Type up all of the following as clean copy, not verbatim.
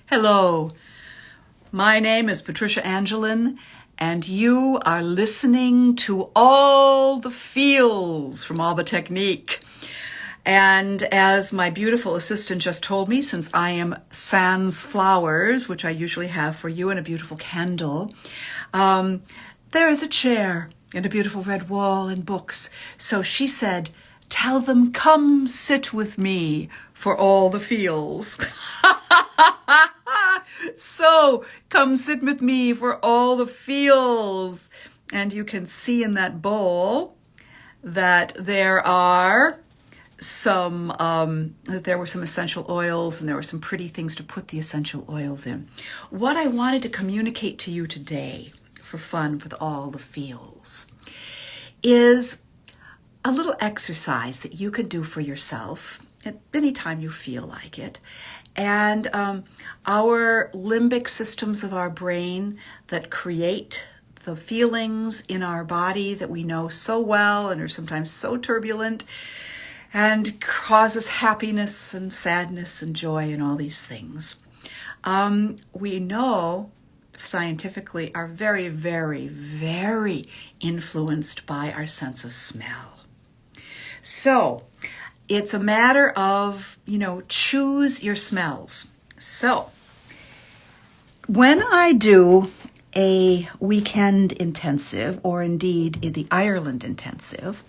Hello, my name is Patricia Angelin, and you are listening to All the Feels from Alba Technique. And as my beautiful assistant just told me, since I am sans flowers, which I usually have for you, and a beautiful candle, there is a chair and a beautiful red wall and books. So she said, tell them, come sit with me for all the feels. So come sit with me for all the feels. And you can see in that bowl that there were some essential oils, and there were some pretty things to put the essential oils in. What I wanted to communicate to you today for fun with all the feels is a little exercise that you can do for yourself at any time you feel like it. And our limbic systems of our brain that create the feelings in our body that we know so well and are sometimes so turbulent and cause us happiness and sadness and joy and all these things. We know scientifically are very, very, very influenced by our sense of smell. So it's a matter of, choose your smells. So when I do a weekend intensive, or indeed the Ireland intensive,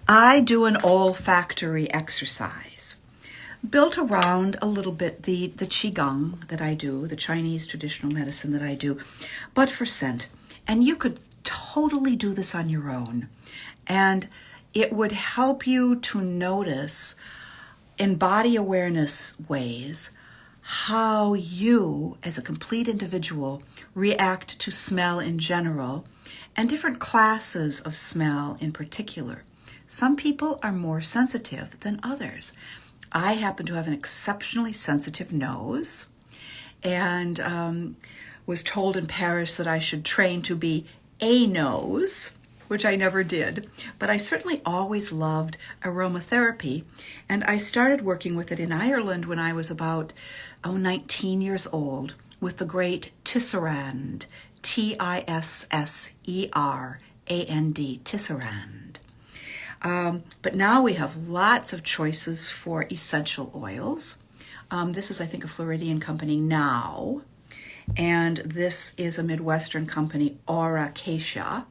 I do an olfactory exercise built around a little bit the Qigong that I do, the Chinese traditional medicine that I do, but for scent. And you could totally do this on your own. And it would help you to notice in body awareness ways how you, as a complete individual, react to smell in general and different classes of smell in particular. Some people are more sensitive than others. I happen to have an exceptionally sensitive nose, and was told in Paris that I should train to be a nose, which I never did. But I certainly always loved aromatherapy, and I started working with it in Ireland when I was about 19 years old with the great Tisserand, Tisserand, Tisserand. But now we have lots of choices for essential oils. This is, I think, a Floridian company now, and this is a Midwestern company, Auracacia.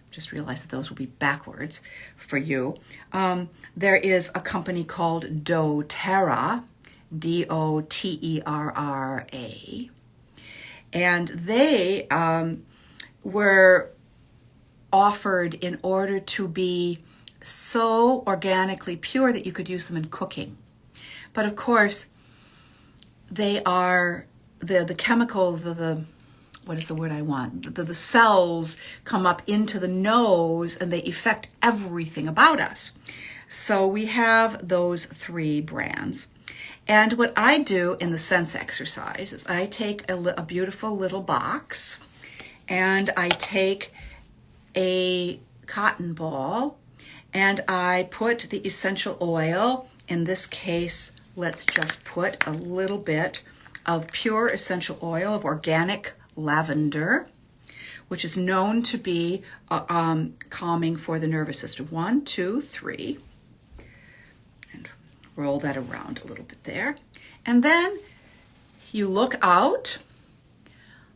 Just realized that those will be backwards for you. There is a company called doTERRA, DOTERRA, and they were offered in order to be so organically pure that you could use them in cooking. But of course, they are the chemicals, what is the word I want? The cells come up into the nose and they affect everything about us. So we have those three brands. And what I do in the sense exercise is I take a beautiful little box, and I take a cotton ball, and I put the essential oil. In this case, let's just put a little bit of pure essential oil of organic lavender, which is known to be calming for the nervous system. 1, 2, 3. And roll that around a little bit there. And then you look out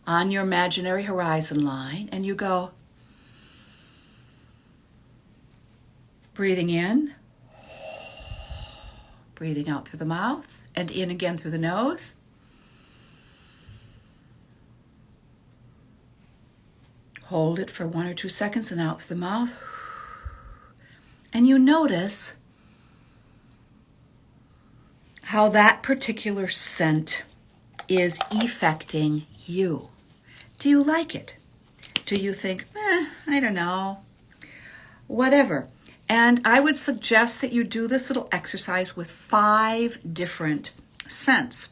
on your imaginary horizon line and you go, breathing in, breathing out through the mouth, and in again through the nose. Hold it for 1 or 2 seconds and out through the mouth. And you notice how that particular scent is affecting you. Do you like it? Do you think, I don't know, whatever. And I would suggest that you do this little exercise with 5 different scents.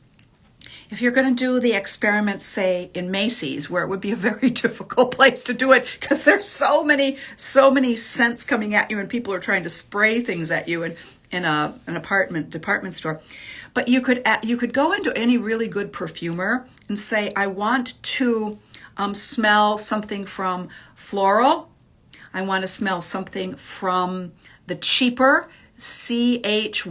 If you're going to do the experiment, say, in Macy's, where it would be a very difficult place to do it because there's so many scents coming at you and people are trying to spray things at you in an department store. But you could go into any really good perfumer and say, I want to smell something from floral. I want to smell something from the cheaper, CHYPRE,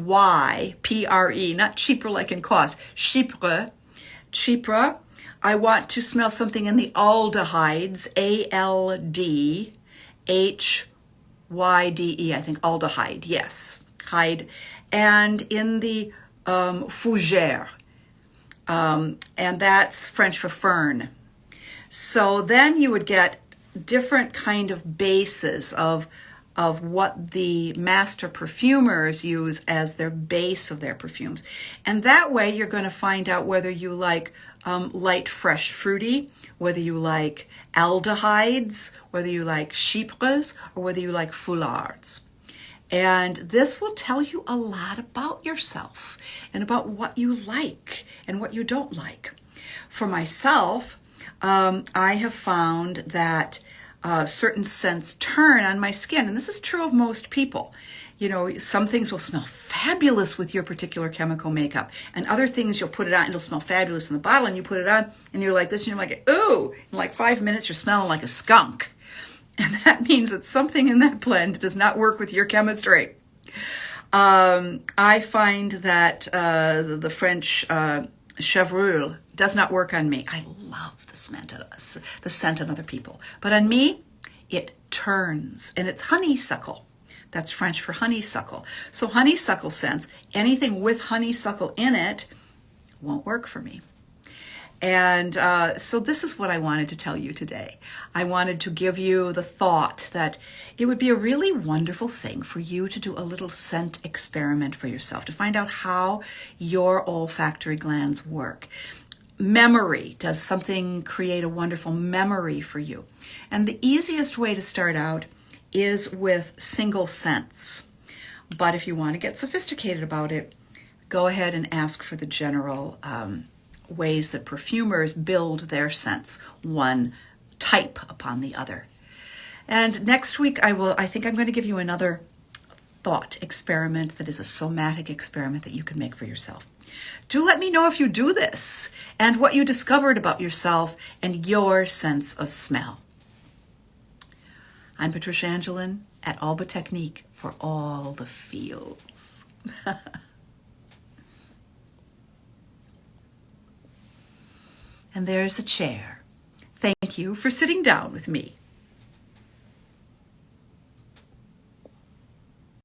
not cheaper like in cost, cheaper. I want to smell something in the aldehydes, ALDHYDE, I think, aldehyde, yes, hide, and in the fougère, and that's French for fern. So then you would get different kind of bases of what the master perfumers use as their base of their perfumes. And that way you're going to find out whether you like light, fresh, fruity, whether you like aldehydes, whether you like chypres, or whether you like foulards. And this will tell you a lot about yourself and about what you like and what you don't like. For myself, I have found that certain scents turn on my skin, and this is true of most people. You know, some things will smell fabulous with your particular chemical makeup, and other things you'll put it on and it'll smell fabulous in the bottle, and you put it on and you're like this, and you're like, ooh, in like 5 minutes you're smelling like a skunk. And that means that something in that blend does not work with your chemistry. I find that the French chevreuil does not work on me. I love the scent on other people. But on me, it turns. And it's honeysuckle. That's French for honeysuckle. So honeysuckle scents, anything with honeysuckle in it, won't work for me. And so this is what I wanted to tell you today. I wanted to give you the thought that it would be a really wonderful thing for you to do a little scent experiment for yourself, to find out how your olfactory glands work. Memory, does something create a wonderful memory for you? And the easiest way to start out is with single scents. But if you want to get sophisticated about it, go ahead and ask for the general ways that perfumers build their scents, one type upon the other. And next week I think I'm going to give you another thought experiment that is a somatic experiment that you can make for yourself. Do let me know if you do this and what you discovered about yourself and your sense of smell. I'm Patricia Angelin at Alba Technique for all the feels. And there's a chair. Thank you for sitting down with me.